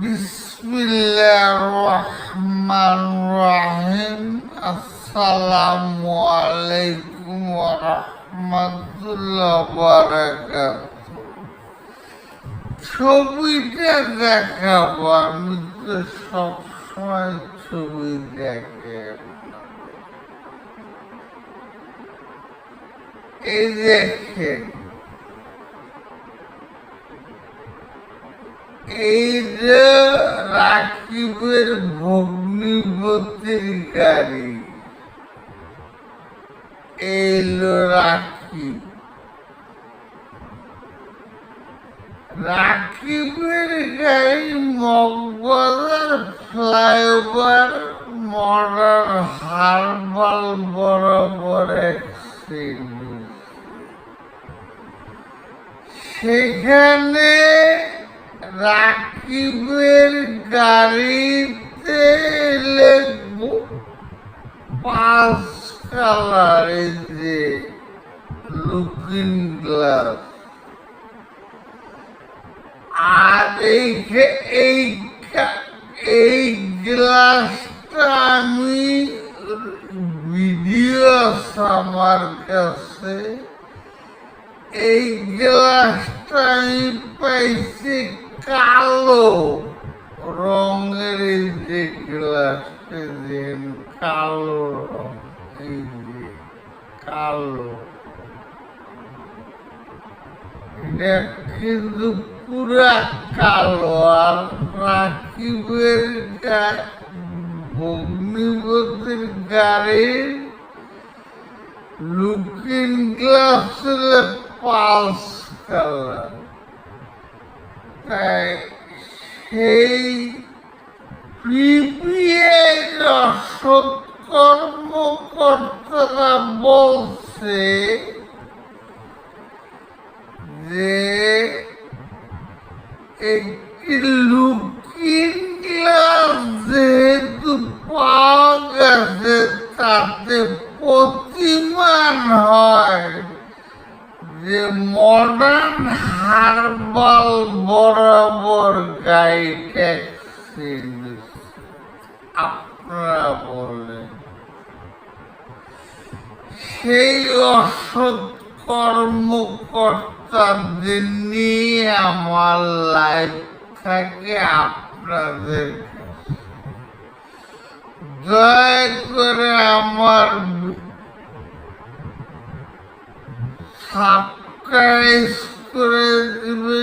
বিসমিল্লাহির রহমানির রহিম। আসসালামু আলাইকুম ওয়া রাহমাতুল্লাহি ওয়া বারাকাতুহু। ছবিটা দেখাবো, আমি তো সবসময় ছবি দেখে। এই দেখেন, এইটা রাকিবের ভগ্নিপতির গাড়ি। এইলো রাকিব। রাকিবের গাড়ি মগবাজার ফ্লাইওভার মডার্ন হারবাল বরাবর অ্যাক্সিডেন্ট। সেখানে রাকিবের গাড়িতে পাঁচ কালার, যে লুকিং গ্লাস। আর এই গ্লাসটা আমি ভিডিও আছে আমার কাছে। এই গ্লাসটা আমি পাইছি কালো রঙের। এই যে গ্লাসটা দেন কালো রং, এই যে কালো, এটা কিন্তু পুরা কালো। আর রাকিবের ভগ্নিপতির গাড়ির লুকিং গ্লাস হলে পাঁচ কালার। তাই সেই পিপিআই রসদ কর্মকর্তারা বলছে যে একটি লুকিং গ্লাস যেহেতু পাওয়া গেছে, তাতে প্রতিমান হয় যে মডার্ন হারবাল বরাবর গাড়িটা অ্যাক্সিডেন্ট। আপনারা বলেন, সেই অসৎ কর্মকর্তাদের নিয়ে আমার লাইফ থাকে আপনাদের। দয়া করে আমার সাবস্ক্রাইব করে দিবে।